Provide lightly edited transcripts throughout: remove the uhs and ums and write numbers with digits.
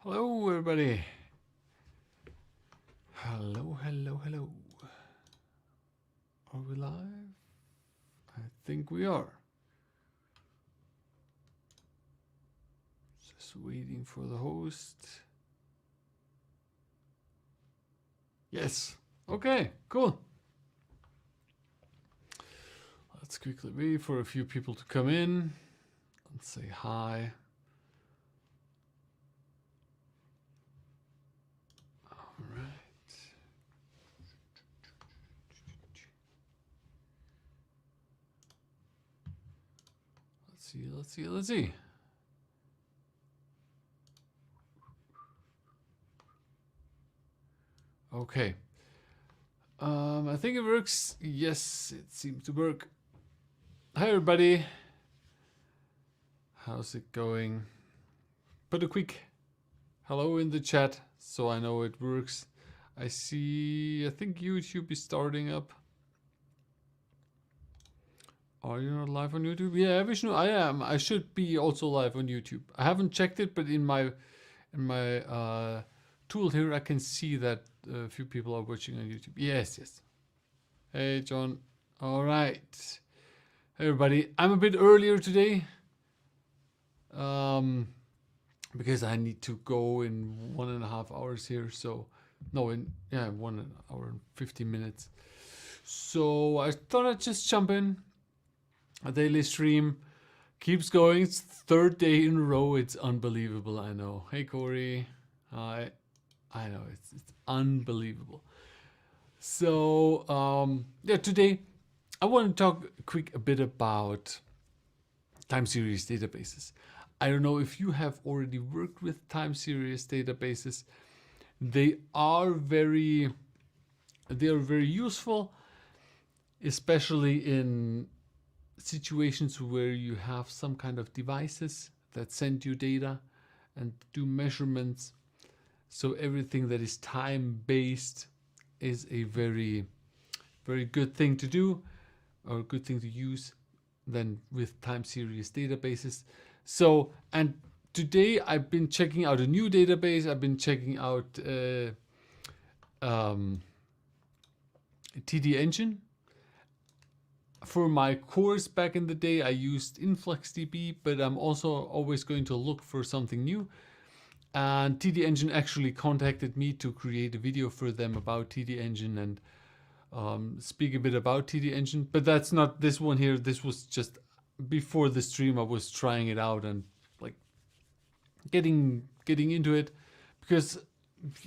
Hello, everybody. Hello, hello, hello. Are we live? I think we are. Just waiting for the host. Yes. Okay, cool. Let's quickly wait for a few people to come in and say hi. All right. Let's see. Okay. I think it works. Yes, it seems to work. Hi, everybody. How's it going? Put a quick hello in the chat so I know it works. I think YouTube is starting up. Are you not live on YouTube? Yeah, Vishnu, I am. I should be also live on YouTube. I haven't checked it, but in my tool here, I can see that a few people are watching on YouTube. Yes, yes. Hey, John. All right. Hey, everybody. I'm a bit earlier today because I need to go in 1.5 hours here. So, no, 1 hour and 50 minutes. So I thought I'd just jump in. A daily stream keeps going. It's third day in a row. It's unbelievable. I know. Hey, Corey. Hi. I know. It's unbelievable. So yeah, today I want to talk a bit about time series databases. I don't know if you have already worked with time series databases. They are very useful, especially in situations where you have some kind of devices that send you data and do measurements. So everything that is time-based is a very, very good thing to do, or a good thing to use then with time series databases. So, and today I've been checking out a new database. I've been checking out TDengine. For my course back in the day, I used InfluxDB, but I'm also always going to look for something new. And TDengine actually contacted me to create a video for them about TDengine and speak a bit about TDengine. But that's not this one here. This was just before the stream. I was trying it out and like getting into it, because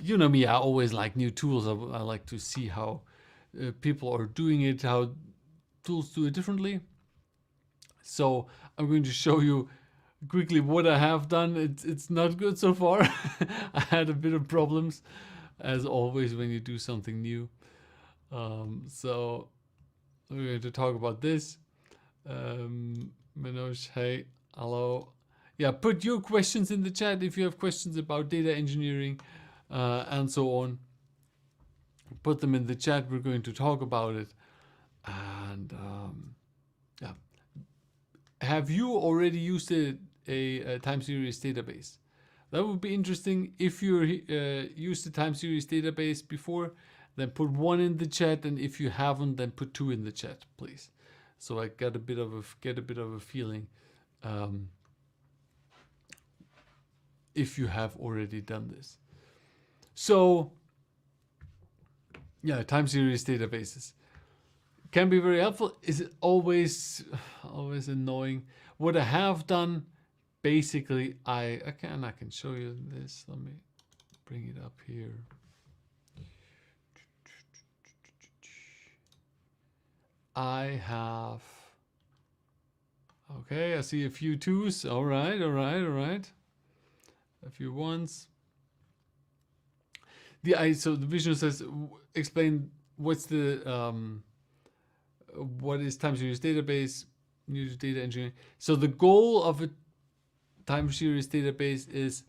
you know me, I always like new tools. I like to see how people are doing it, how tools do it differently. So I'm going to show you quickly what I have done. It's not good so far. I had a bit of problems, as always when you do something new. So we're going to talk about this. Manoj, hey, hello. Yeah, put your questions in the chat if you have questions about data engineering and so on. Put them in the chat. We're going to talk about it. And yeah, have you already used a time series database? That would be interesting. If you used the time series database before, then put 1 in the chat, and if you haven't, then put 2 in the chat, please. So I get a bit of a feeling if you have already done this. So yeah, time series databases can be very helpful. Is it always annoying? What I have done, basically, I can show you this. Let me bring it up here. I have, okay, I see a few 2s. All right. A few 1s. So the vision says, explain what's the what is time series database, new to data engineering. So the goal of a time series database is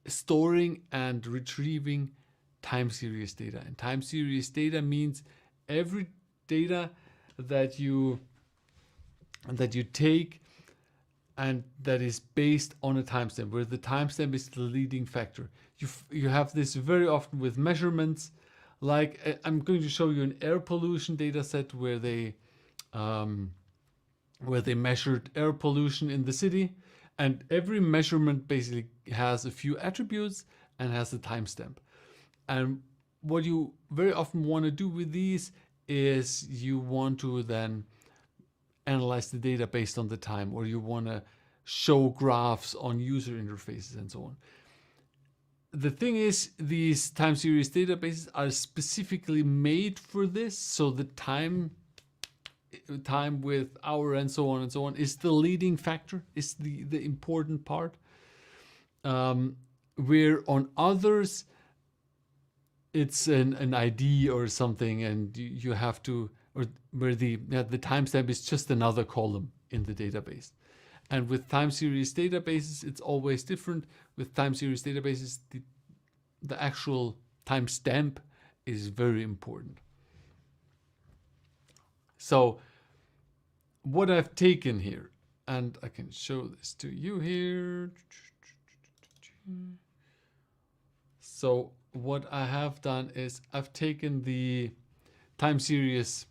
storing and retrieving time series data. And time series data means every data that you take and that is based on a timestamp, where the timestamp is the leading factor. You have this very often with measurements, like I'm going to show you an air pollution data set where they measured air pollution in the city, and every measurement basically has a few attributes and has a timestamp. And what you very often want to do with these is you want to then analyze the data based on the time, or you want to show graphs on user interfaces and so on. The thing is, these time series databases are specifically made for this, so the time with hour and so on is the leading factor, is the important part. Where on others it's an ID or something, and you have to, or where the timestamp is just another column in the database. And with time series databases, it's always different. With time series databases, the actual timestamp is very important. So what I've taken here, and I can show this to you here. So what I have done is I've taken the time series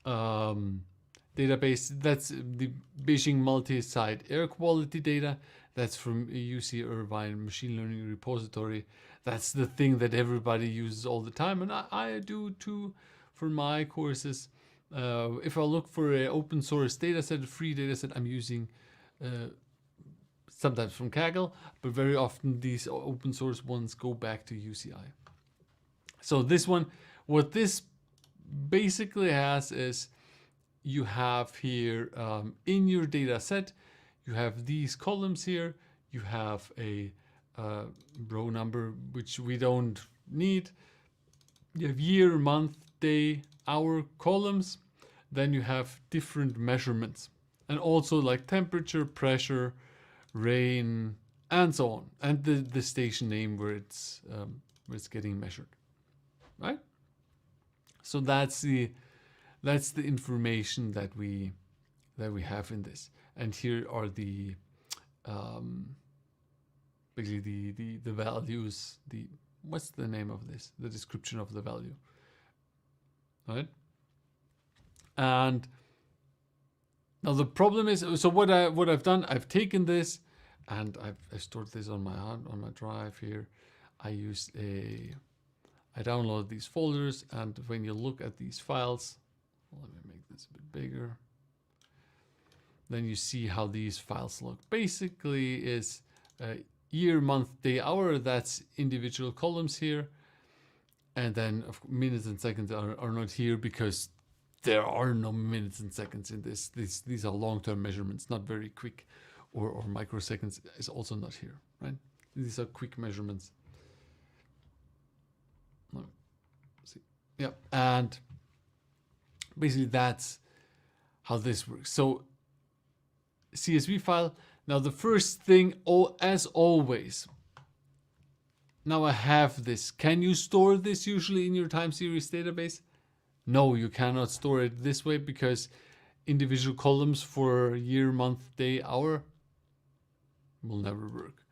database. That's the Beijing multi-site air quality data. That's from UC Irvine Machine Learning Repository. That's the thing that everybody uses all the time, and I do too for my courses. If I look for an open source dataset, a free dataset, I'm using sometimes from Kaggle, but very often these open source ones go back to UCI. So this one, what this basically has is you have here in your data set, you have these columns here, you have a row number, which we don't need. You have year, month, day, hour columns. Then you have different measurements, and also like temperature, pressure, rain, and so on, and the station name where it's getting measured, right? So that's the information that we have in this. And here are the basically the values. What's the name of this? The description of the value, right? And now the problem is, so what I've done, I've taken this and I've stored this on my drive here. I download these folders, and when you look at these files, let me make this a bit bigger. Then you see how these files look. Basically is year, month, day, hour. That's individual columns here. And then minutes and seconds are not here because there are no minutes and seconds in this. These are long-term measurements, not very quick, or microseconds is also not here, right? These are quick measurements. See, yeah, and basically that's how this works. So CSV file. Now the first thing, as always, now I have this. Can you store this usually in your time series database? No, you cannot store it this way because individual columns for year, month, day, hour will never work.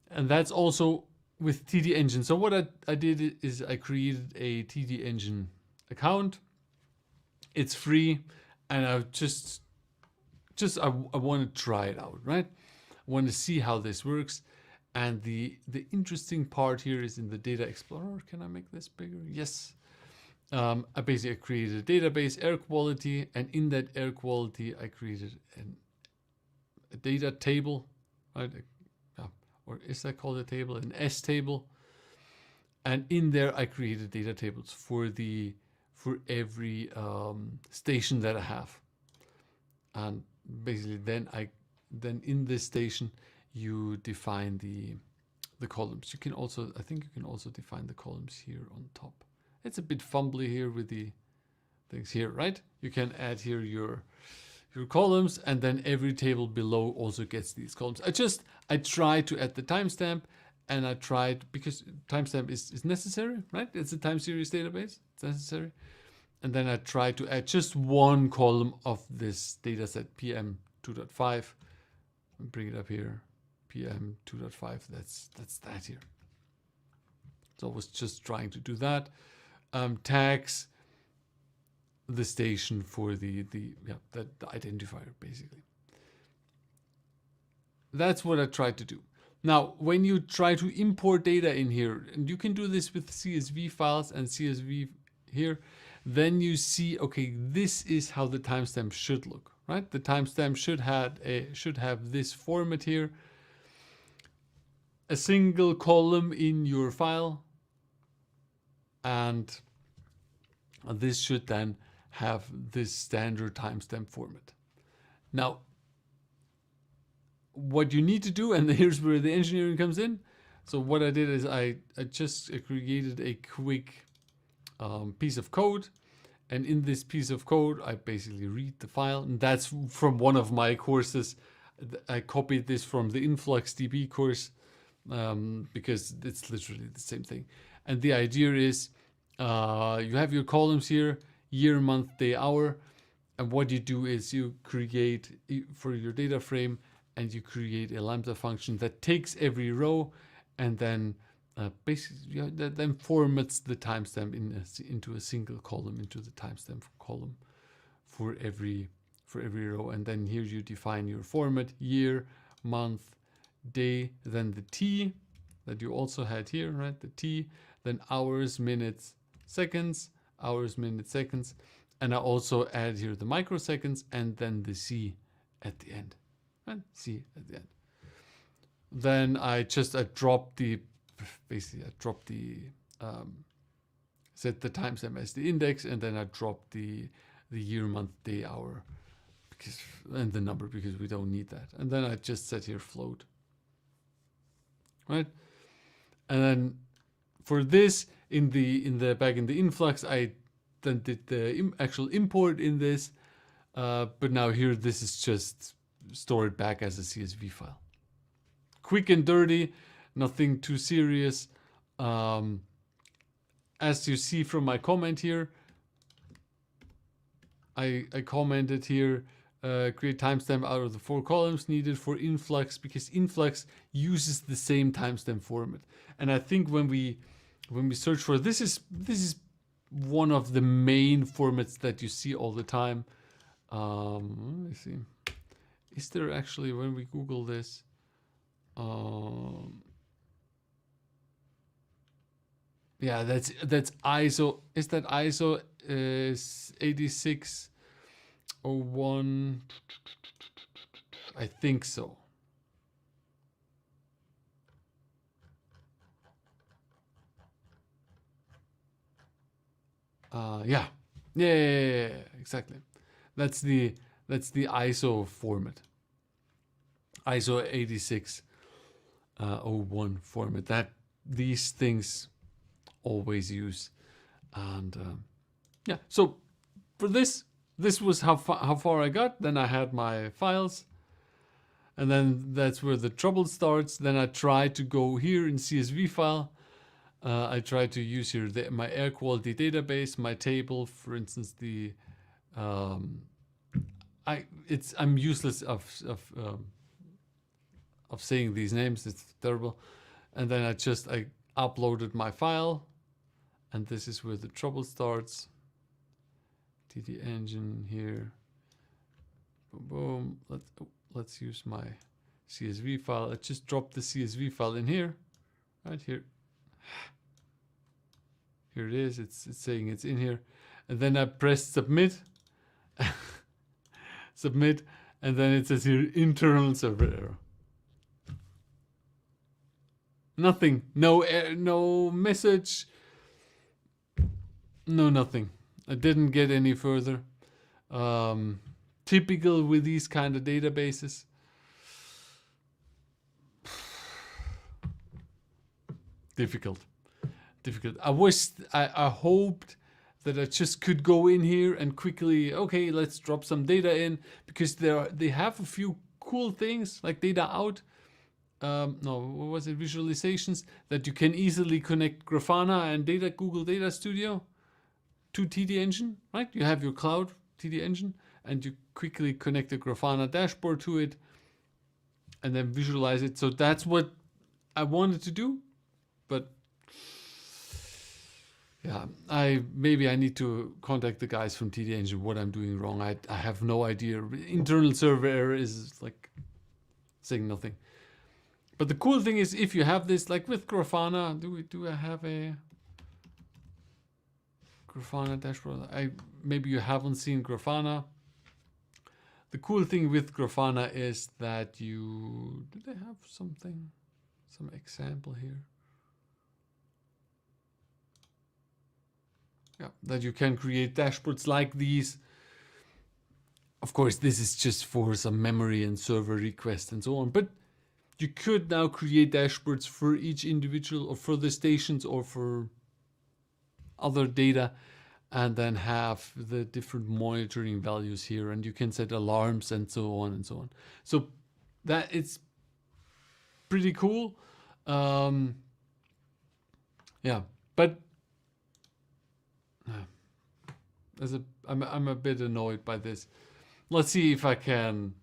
And that's also with TDengine. So what I did is I created a TDengine account. It's free, and I want to try it out, right? I want to see how this works. And the interesting part here is in the data explorer. Can I make this bigger? Yes. I basically created a database, air quality, and in that air quality, I created a data table, right? Or is that called a table? An S table. And in there, I created data tables for every station that I have. And basically, then in this station, you define the columns. You can also, I think you can also define the columns here on top. It's a bit fumbly here with the things here, right? You can add here your columns, and then every table below also gets these columns. I tried to add the timestamp, and I tried, because timestamp is necessary, right? It's a time series database, it's necessary. And then I tried to add just one column of this dataset PM 2.5, bring it up here. PM 2.5. That's that here. So I was just trying to do that. Tags the station for the identifier basically. That's what I tried to do. Now, when you try to import data in here, and you can do this with CSV files and CSV here, then you see, okay, this is how the timestamp should look, right? The timestamp should have this format here, a single column in your file, and this should then have this standard timestamp format. Now, what you need to do, and here's where the engineering comes in. So what I did is I just created a quick piece of code. And in this piece of code, I basically read the file. And that's from one of my courses. I copied this from the InfluxDB course because it's literally the same thing. And the idea is you have your columns here, year, month, day, hour. And what you do is you create for your data frame, and you create a lambda function that takes every row and then basically then formats the timestamp into a single column, into the timestamp column for every row. And then here you define your format: year, month, day, then the T that you also had here, right? The T, then hours, minutes, seconds, hours, minutes, seconds. And I also add here the microseconds and then the C at the end. And C at the end. Then I dropped the set the timestamp as the index, and then I dropped the year, month, day, hour, and the number, because we don't need that. And then I just set here float, right? And then for this back in the influx, I then did the actual import in this, but now here this is just stored back as a CSV file. Quick and dirty, nothing too serious. As you see from my comment here, I commented here, create timestamp out of the 4 columns needed for influx, because influx uses the same timestamp format. And I think when we search for this is one of the main formats that you see all the time. Let me see. Is there actually, when we Google this, yeah, that's ISO. Is that ISO 8601? I think so. Yeah, exactly. That's the ISO format. ISO 8601 format that these things always use. And yeah, so for this was how far I got. Then I had my files, and then that's where the trouble starts. Then I try to go here in CSV file. I try to use here my air quality database, my table, for instance. I'm useless of saying these names. It's terrible. And then I uploaded my file, and this is where the trouble starts. TDengine here. Boom, boom. Let's use my CSV file. I just dropped the CSV file in here, right here. Here it is. It's saying it's in here, and then I press submit. Submit, and then it says here internal server error. Nothing. No message. No nothing. I didn't get any further. Typical with these kind of databases. Difficult. I hoped that I just could go in here and quickly, okay, let's drop some data in, because they have a few cool things like data out. No, what was it? Visualizations that you can easily connect Grafana and Google Data Studio to TDengine, right? You have your cloud TDengine, and you quickly connect the Grafana dashboard to it, and then visualize it. So that's what I wanted to do, but yeah, maybe I need to contact the guys from TDengine what I'm doing wrong. I have no idea. Internal server error is like saying nothing. But the cool thing is, if you have this, like with Grafana, do I have a Grafana dashboard? Maybe you haven't seen Grafana. The cool thing with Grafana is that do they have some example here? Yeah, that you can create dashboards like these. Of course, this is just for some memory and server requests and so on, but you could now create dashboards for each individual, or for the stations, or for other data, and then have the different monitoring values here, and you can set alarms and so on and so on. So that it's pretty cool. Yeah, but I'm a bit annoyed by this. Let's see if I can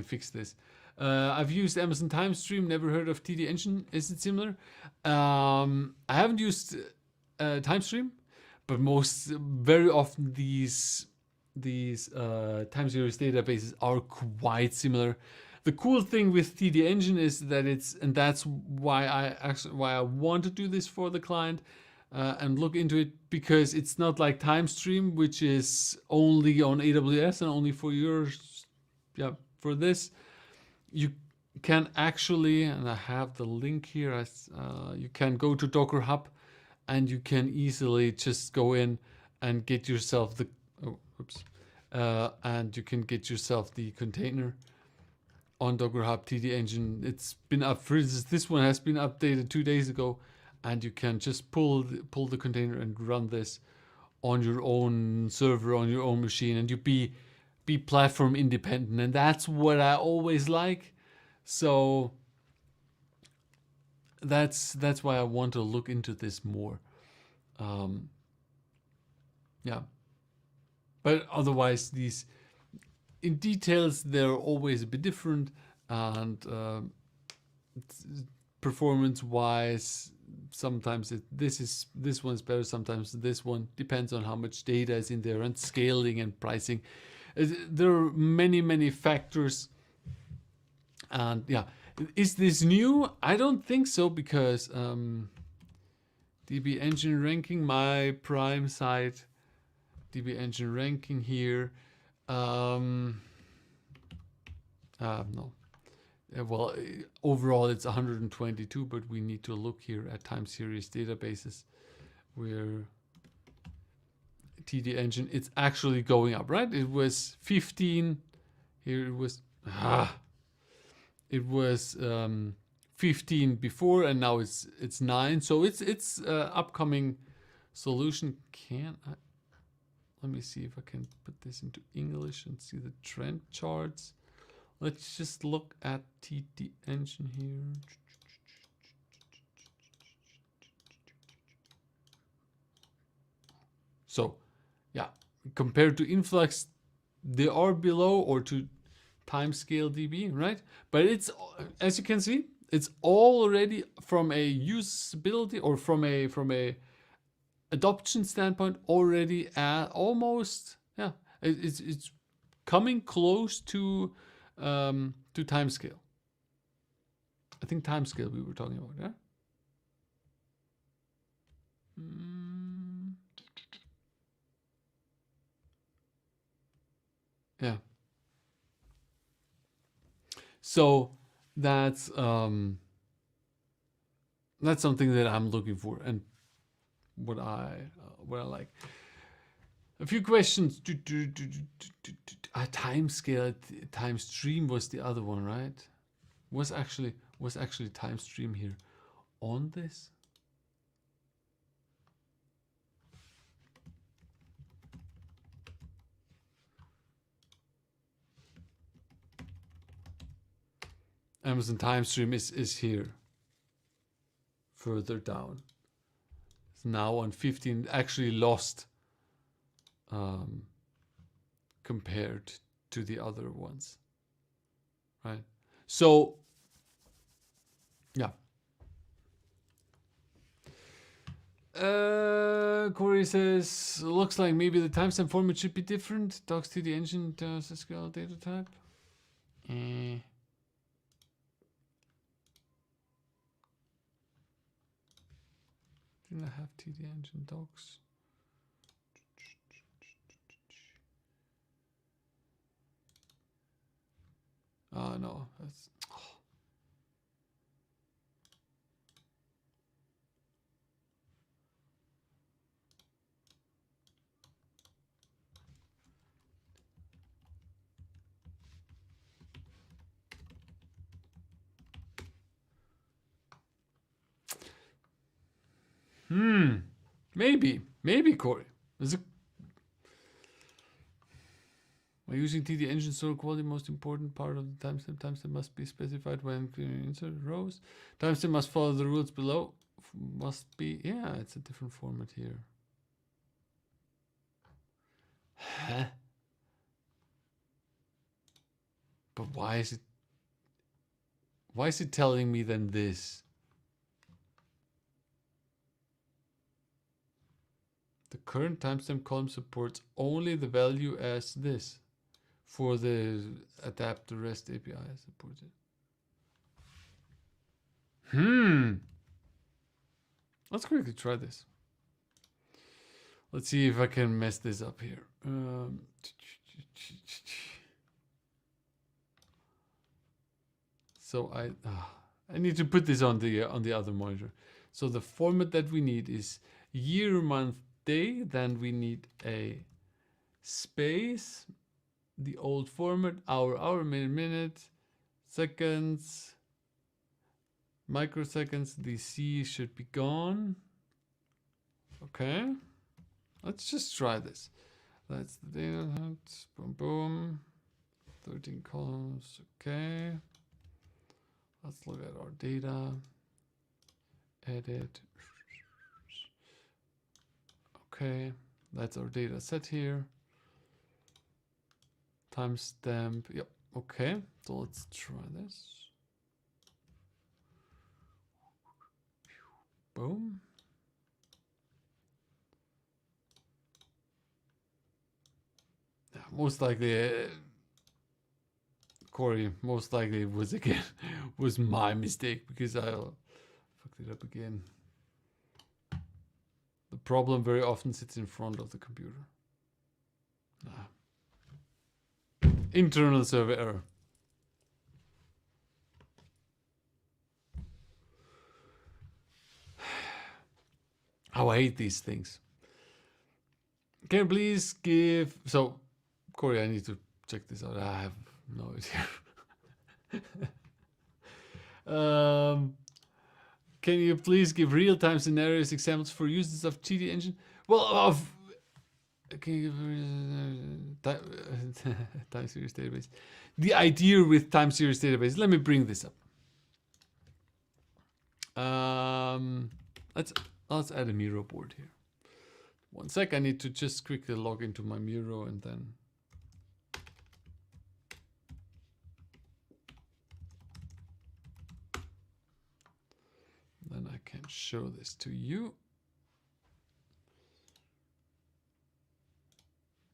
fix this. I've used Amazon TimeStream. Never heard of TDengine. Is it similar? I haven't used TimeStream, but very often these time series databases are quite similar. The cool thing with TDengine is that that's why I want to do this for the client. And look into it, because it's not like TimeStream, which is only on AWS and only for for this. You can actually, and I have the link here, you can go to Docker Hub and you can easily just go in and get yourself and you can get yourself the container on Docker Hub TDengine. It's been up, for instance, this one has been updated 2 days ago. And you can just pull the container and run this on your own server, on your own machine, and you be platform independent. And that's what I always like. So that's why I want to look into this more. Yeah. But otherwise, these in details, they're always a bit different, and performance wise, sometimes this one's better, sometimes this one, depends on how much data is in there, and scaling and pricing. There are many factors. And yeah, is this new? I don't think so, because TDengine ranking, my prime site, TDengine ranking here. No. Well, overall it's 122, but we need to look here at time series databases, where TDengine, it's actually going up, right? It was 15. Here it was 15 before, and now it's 9. So it's upcoming solution. Let me see if I can put this into English and see the trend charts. Let's just look at TDengine here. So, yeah, compared to Influx, they are below, or to Timescale DB, right? But it's, as you can see, it's already, from a usability or from a adoption standpoint, already at almost, yeah, it's coming close to Timescale. I think Timescale we were talking about, yeah? Yeah. So that's something that I'm looking for, and what I like. A few questions. Timescale, TimeStream was the other one, right? Was actually TimeStream here on this? Amazon TimeStream is here, further down. It's now on 15. Actually lost compared to the other ones, right? So Yeah. Corey says, looks like maybe the timestamp format should be different. Docs TDengine does SQL data type. Didn't I have TDengine docs? Oh no, that's. Maybe Corey. Is it? By using TDengine store quality, most important part of the timestamp. Timestamp must be specified when insert rows. Timestamp must follow the rules below. Must be, yeah, it's a different format here. Huh? But why is it telling me then this? The current timestamp column supports only the value as this. For the adapt the REST API supported. Let's quickly try this. Let's see if I can mess this up here. So I need to put this on the other monitor. So the format that we need is year, month, day. Then we need a space. The old format, hour, minute, seconds, microseconds. The C should be gone. Okay, let's just try this. That's the data set. Boom, boom. 13 columns. Okay. Let's look at our data. Edit. Okay, that's our data set here. Timestamp. Yep. Okay. So let's try this. Boom. Yeah, most likely, Corey. Most likely it was again was my mistake because I fucked it up again. The problem very often sits in front of the computer. Internal server error. How I hate these things. Can you please give... So, Corey, I need to check this out. I have no idea. Can you please give real-time scenarios examples for uses of TDengine? Well, can you give time series database? The idea with time series database. Let me bring this up. Let's add a Miro board here. One sec. I need to just quickly log into my Miro and then. Then I can show this to you.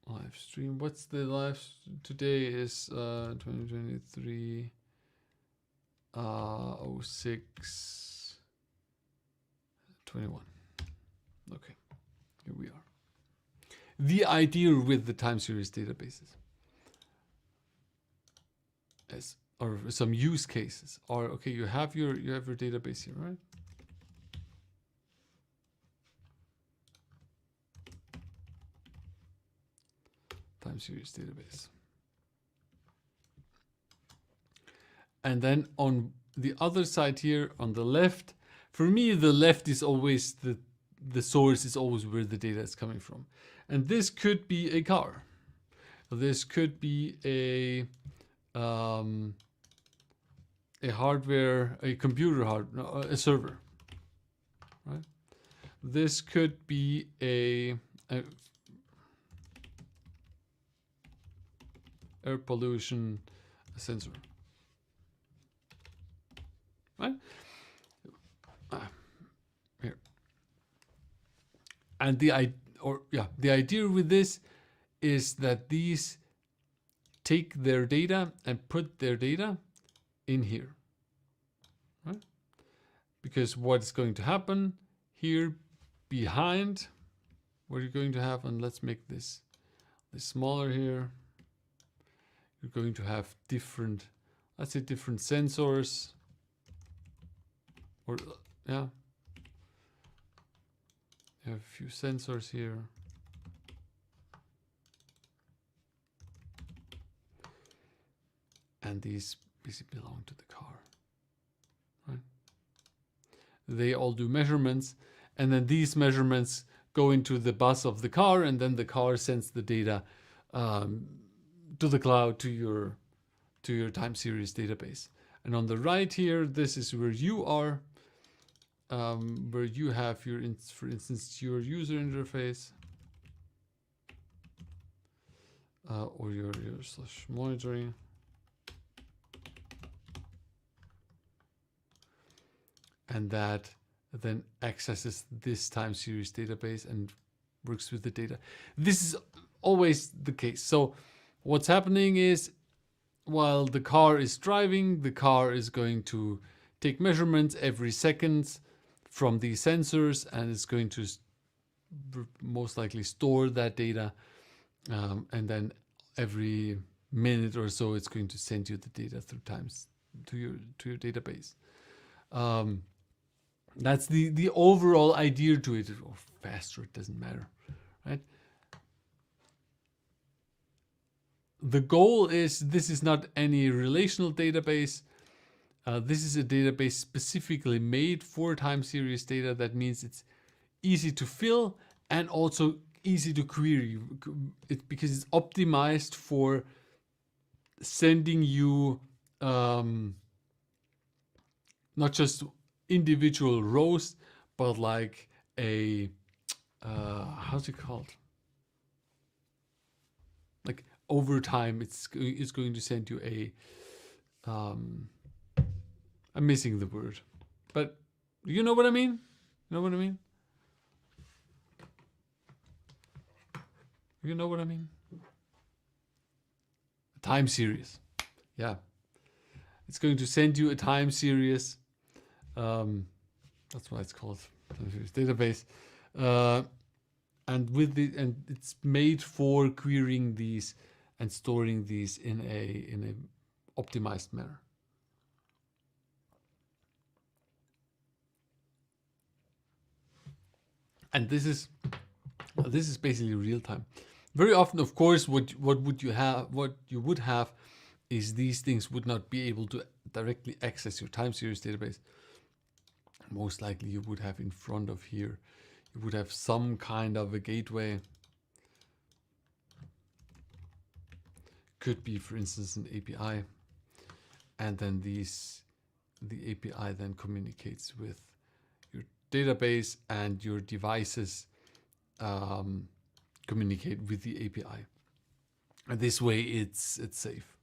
Live stream. What's the live today is 2023 06 21. Okay, here we are. The idea with the time series databases or some use cases are okay. You have your database here, right? Time series database. And then on the other side here on the left, for me, the left is always the source is always where the data is coming from. And this could be a car. This could be a hardware, a computer a server, right? This could be a air pollution sensor, right? And the idea with this is that these take their data and put their data in here, right? Because what's going to happen here behind, what you're going to have, and let's make this smaller here. You're going to have different, let's say different sensors, or yeah, you have a few sensors here. And these basically belong to the car, right? They all do measurements, and then these measurements go into the bus of the car, and then the car sends the data to the cloud, to your time series database. And on the right here, this is where you are, where you have your, for instance, your user interface, or your slash monitoring. And that then accesses this time series database and works with the data. This is always the case. So what's happening is, while the car is driving, the car is going to take measurements every second from these sensors, and it's going to most likely store that data. And then every minute or so, it's going to send you the data through times to your database. That's the overall idea to it. Or faster, it doesn't matter, right? The goal is, this is not any relational database. This is a database specifically made for time series data. That means it's easy to fill and also easy to query. Because it's optimized for sending you not just individual rows, but like a how's it called? Like over time, it's going to send you a I'm missing the word, but you know what I mean? You know what I mean? You know what I mean? Time series. Yeah. It's going to send you a time series. That's why it's called time series database. And it's made for querying these and storing these in a optimized manner. And this is basically real time. Very often, of course, what you would have is these things would not be able to directly access your time series database. Most likely you would have in front of here, you would have some kind of a gateway. Could be, for instance, an API. And then the API then communicates with your database, and your devices communicate with the API. And this way it's safe.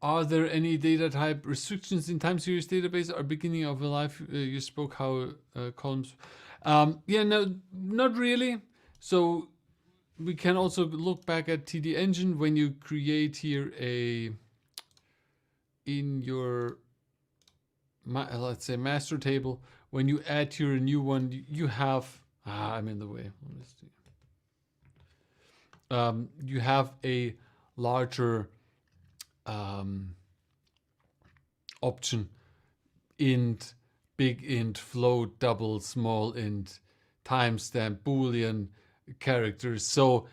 Are there any data type restrictions in time series database or beginning of a life? You spoke how columns. Yeah, no, not really. So we can also look back at TDengine when you create here in your, let's say, master table. When you add here a new one, you have, I'm in the way. Let's see. You have a larger option: int, big int, float, double, small int, timestamp, boolean, characters. So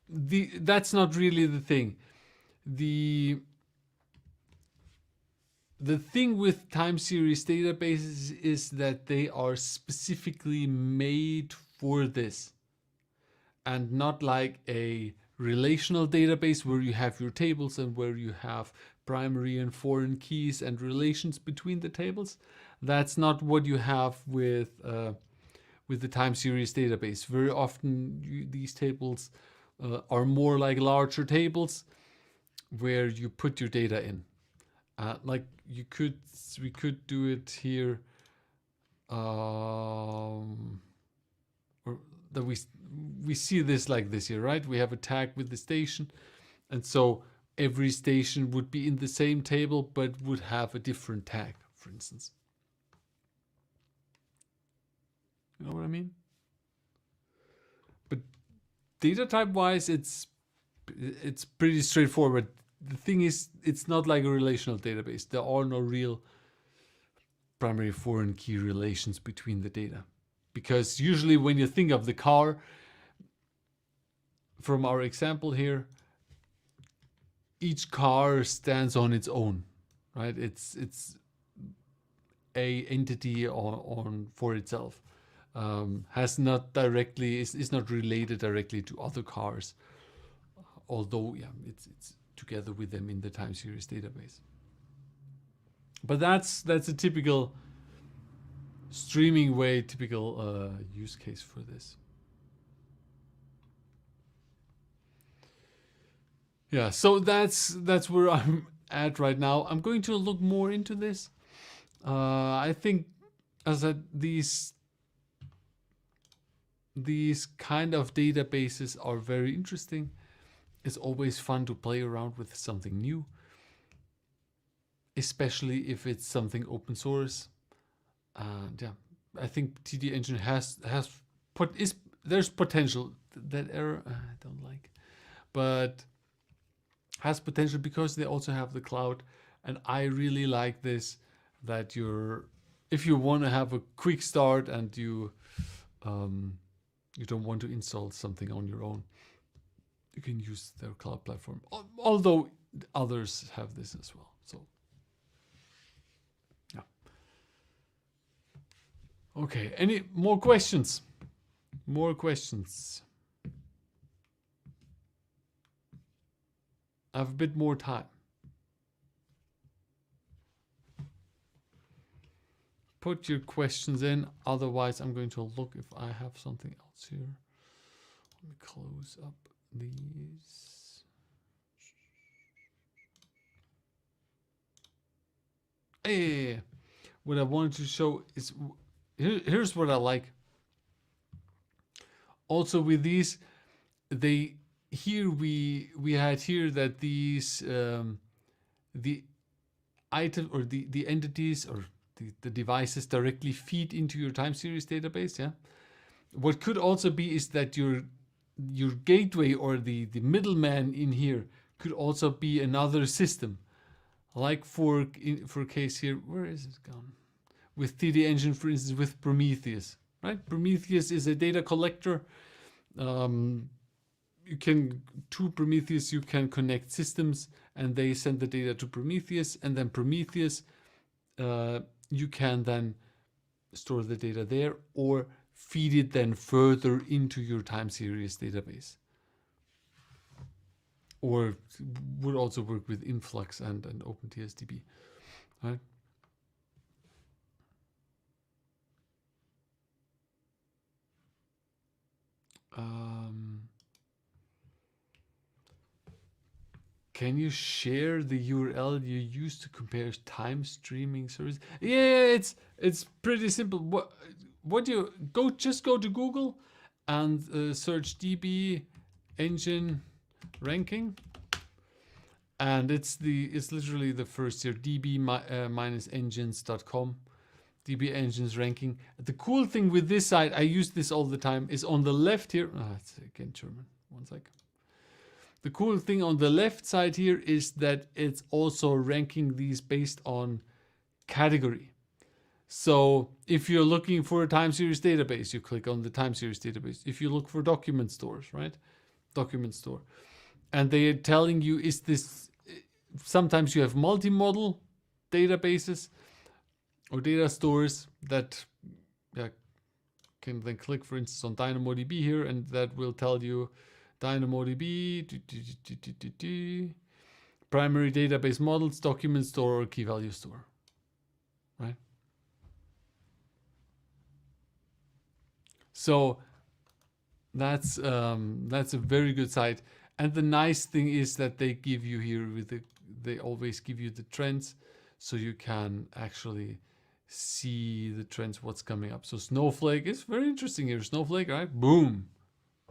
that's not really the thing. The thing with time series databases is that they are specifically made for this, and not like a relational database where you have your tables and where you have primary and foreign keys and relations between the tables. That's not what you have with the time series database. Very often these tables are more like larger tables, where you put your data in. Like we could do it here, or that we see this like this here, right? We have a tag with the station, and so every station would be in the same table but would have a different tag, for instance. You know what I mean? But data type wise, it's pretty straightforward. The thing is, it's not like a relational database. There are no real primary foreign key relations between the data. Because usually when you think of the car, from our example here, each car stands on its own, right? It's a entity on for itself. Has not directly is not related directly to other cars, although yeah, it's together with them in the time series database. But that's a typical streaming way, typical use case for this. Yeah, so that's where I'm at right now. I'm going to look more into this. I think, as I said, these kind of databases are very interesting. It's always fun to play around with something new, especially if it's something open source. And yeah, I think TDengine there's potential. That error I don't like, but has potential because they also have the cloud, and I really like this. That if you want to have a quick start and you don't want to install something on your own, you can use their cloud platform. Although others have this as well. So yeah. Okay. Any more questions? More questions? I have a bit more time. Put your questions in. Otherwise, I'm going to look if I have something else here. Let me close up these. Hey, what I wanted to show is here's what I like. Also with these, we had here that these the item or the entities or the devices directly feed into your time series database. Yeah. What could also be is that your gateway or the middleman in here could also be another system. Like for case here, where is it gone? With TDengine, for instance, with Prometheus, right? Prometheus is a data collector. To Prometheus, you can connect systems and they send the data to Prometheus, and then Prometheus, you can then store the data there or feed it then further into your time series database. Or would also work with Influx and OpenTSDB, right? Can you share the URL you use to compare time streaming service? Yeah, it's pretty simple. What you just go to Google and search DB engine ranking, and it's literally the first here, db-engines.com. DB engines ranking. The cool thing with this site, I use this all the time, is on the left here. It's again German. One sec. The cool thing on the left side here is that it's also ranking these based on category. So if you're looking for a time series database, you click on the time series database. If you look for document stores, right? Document store. And they are telling you, is this, sometimes you have multi-model databases or data stores that can then click, for instance, on DynamoDB here, and that will tell you DynamoDB, primary database models, document store, or key value store, right? So that's a very good site, And the nice thing is that they give you here with they always give you the trends, so you can actually see the trends, what's coming up. So Snowflake is very interesting here. Snowflake, right? Boom,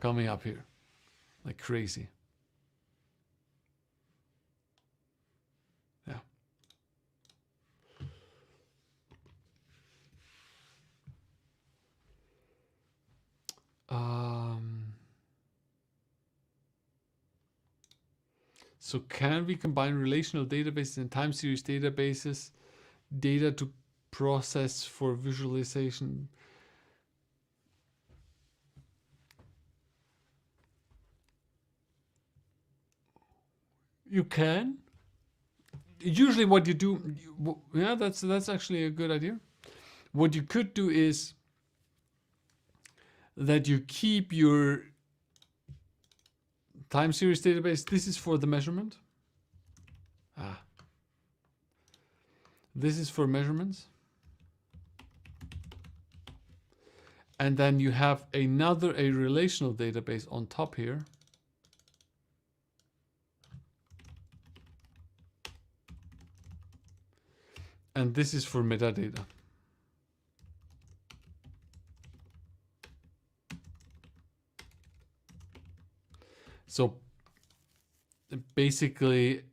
coming up here like crazy. Yeah. So can we combine relational databases and time series databases, data to process for visualization? You can. Usually what you do, yeah, that's actually a good idea. What you could do is that you keep your time series database. This is for the measurement. This is for measurements. And then you have a relational database on top here. And this is for metadata. So basically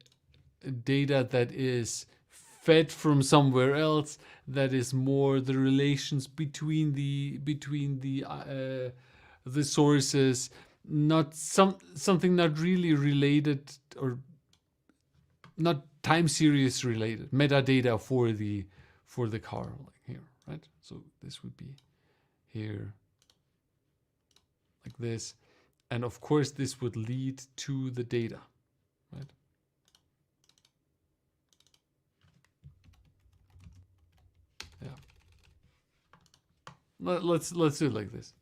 data that is fed from somewhere else, that is more the relations between the sources, not something not really related or not time series related, metadata for the car, like here, right? So this would be here like this, and of course this would lead to the data, right? Yeah. Let's do it like this.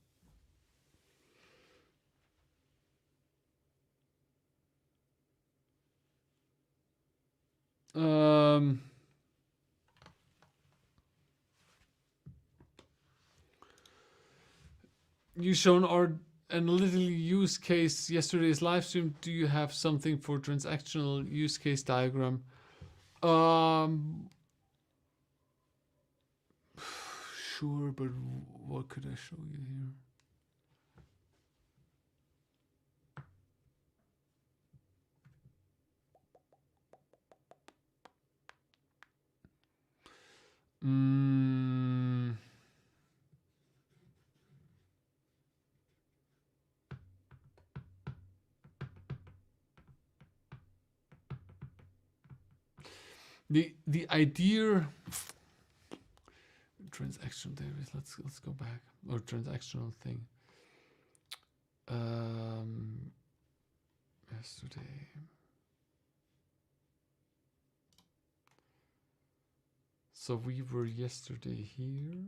You shown our analytical use case yesterday's live stream. Do you have something for transactional use case diagram? Sure, but what could I show you here? The idea transactional database. Let's go back, or transactional thing. Yesterday. So we were yesterday here.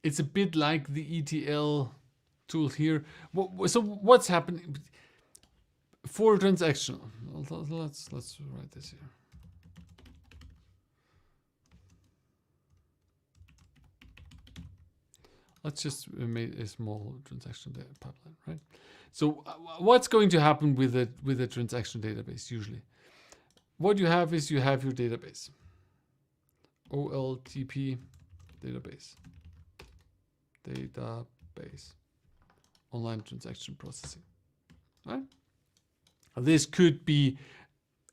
It's a bit like the ETL tool here. So what's happening for transactional? Let's write this here. Let's just make a small transaction data pipeline, right? So what's going to happen with a transaction database usually? What you have is you have your database. OLTP database. Database. Online transaction processing. Right? This could be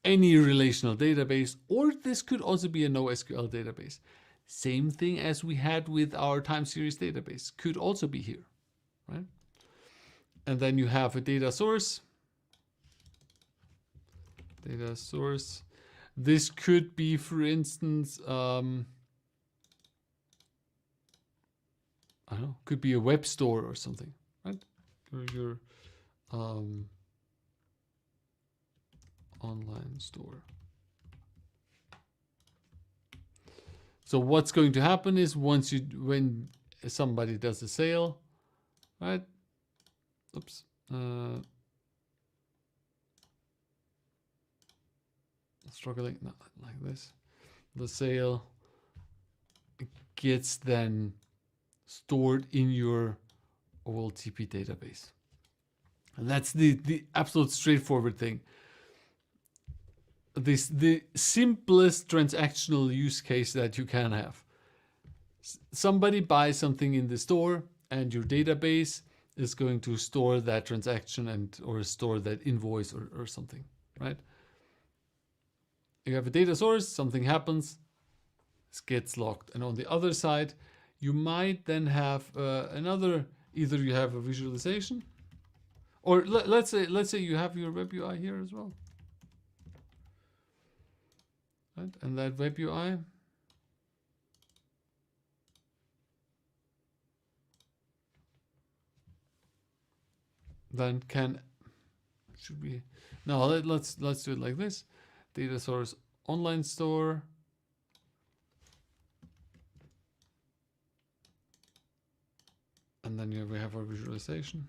any relational database, or this could also be a NoSQL database. Same thing as we had with our time series database, could also be here, right? And then you have a data source. Data source. This could be, for instance, I don't know, could be a web store or something, right? Or your online store. So what's going to happen is when somebody does a sale, right? Oops. Struggling, not like this. the sale gets then stored in your OLTP database. And that's the absolute straightforward thing. The simplest transactional use case that you can have. Somebody buys something in the store and your database is going to store that transaction and or store that invoice or something, right? You have a data source, something happens, it gets logged. And on the other side, you might then have another, either you have a visualization, or let's say you have your web UI here as well. Right? And that web UI then should we, no, let's do it like this. Data source online store. And then we have our visualization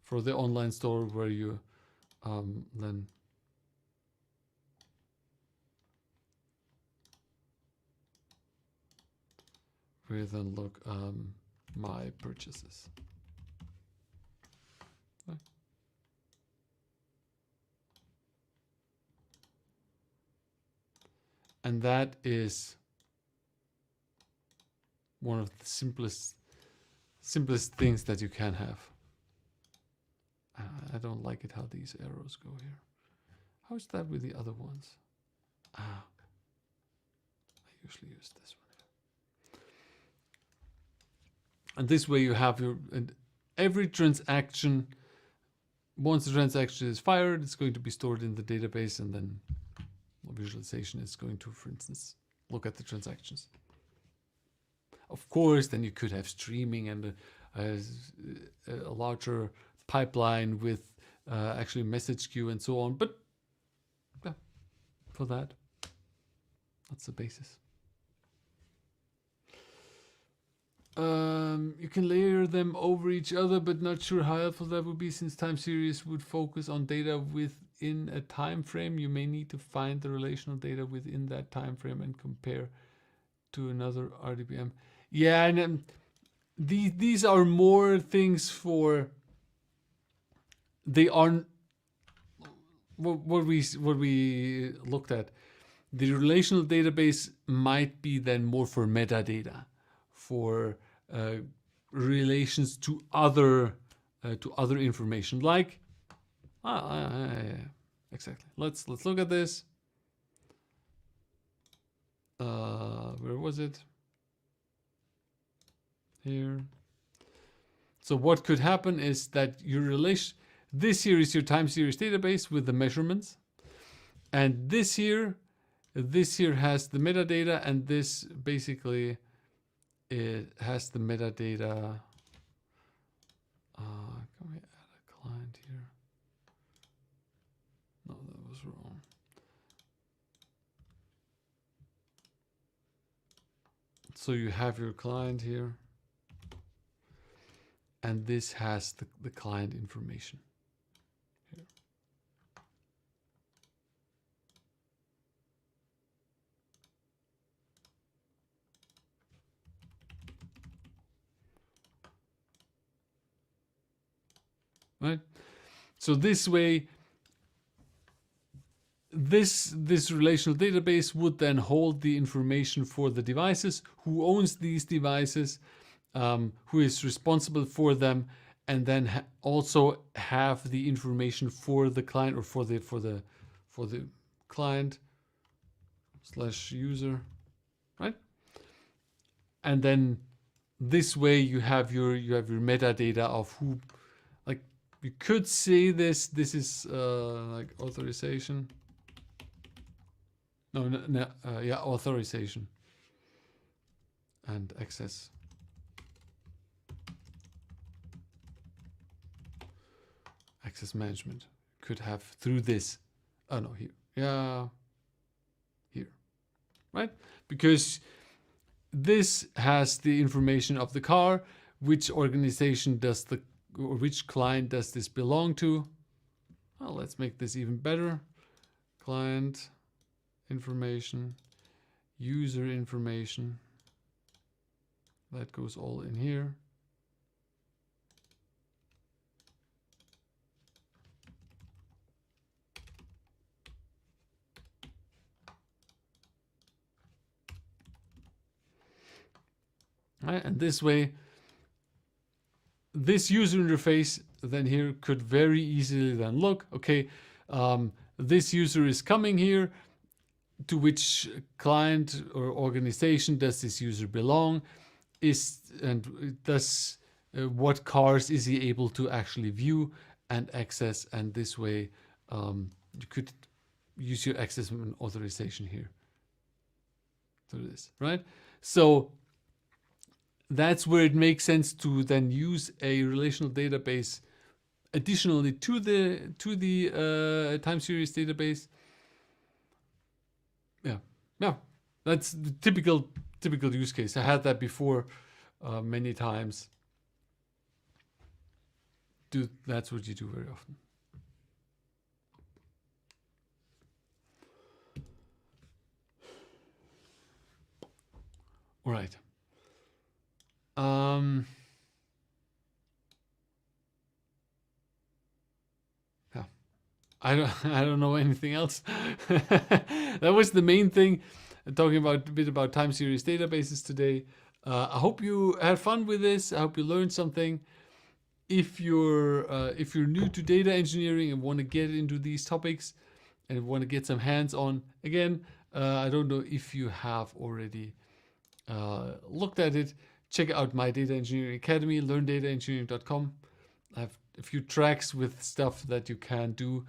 for the online store where you then look my purchases. Okay. And that is one of the simplest things that you can have. I don't like it how these arrows go here. How is that with the other ones? I usually use this one. And this way you have every transaction, once the transaction is fired, it's going to be stored in the database, and then visualization is going to, for instance, look at the transactions. Of course, then you could have streaming and a larger pipeline with actually message queue and so on. But yeah, for that, that's the basis. You can layer them over each other, but not sure how helpful that would be, since time series would focus on data within a time frame. You may need to find the relational data within that time frame and compare to another RDBM. Yeah, and these are more things for, they aren't what we looked at. The relational database might be then more for metadata, for relations to other information, like exactly. Let's look at this. Where was it? Here. So what could happen is that your relation, this here is your time series database with the measurements, and this here has the metadata, and this basically it has the metadata. Can we add a client here? No, that was wrong. So you have your client here, and this has the client information here. Right? So this way, this relational database would then hold the information for the devices, who owns these devices, who is responsible for them, and then also have the information for the client, or for the client / user, right? And then this way you have your metadata of who, like you could say this is like authorization. No, yeah, authorization and access. Access management could have through this. Oh no, here. Yeah, here, right? Because this has the information of the car, which organization does or which client does this belong to? Well, let's make this even better. Client information, user information. That goes all in here. Right, and this way, this user interface then here could very easily then look, okay, this user is coming here. To which client or organization does this user belong? What cars is he able to actually view and access? And this way, you could use your access and authorization here through this, right? So that's where it makes sense to then use a relational database additionally to the time series database. Yeah, that's the typical use case. I had that before many times. That's what you do very often. All right. Yeah. I don't know anything else. That was the main thing. Talking a bit about time series databases today. I hope you had fun with this. I hope you learned something. If you're new to data engineering and want to get into these topics and want to get some hands-on, again, I don't know if you have already looked at it. Check out my Data Engineering Academy, learndataengineering.com. I have a few tracks with stuff that you can do,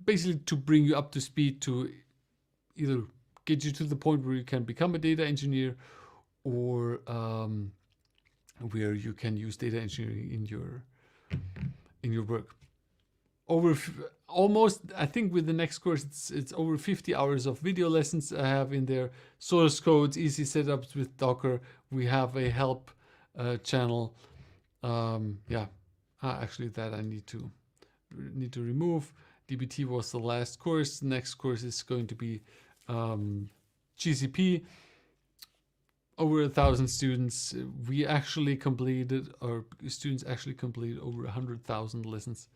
basically to bring you up to speed, to either get you to the point where you can become a data engineer, or where you can use data engineering in your work. Almost, I think with the next course, it's over 50 hours of video lessons I have in there, source codes, easy setups with Docker. We have a help channel. Actually that I need to remove. DBT was the last course. The next course is going to be GCP. Over 1,000 students. We actually completed, or students actually completed over 100,000 lessons.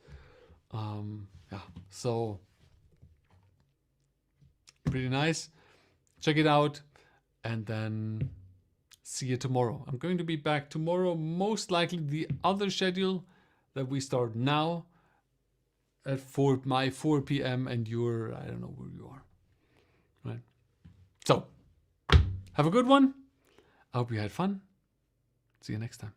So pretty nice. Check it out, and then see you tomorrow. I'm going to be back tomorrow, most likely the other schedule that we start now at 4 p.m. and you're, I don't know where you are, right? So have a good one. I hope you had fun. See you next time.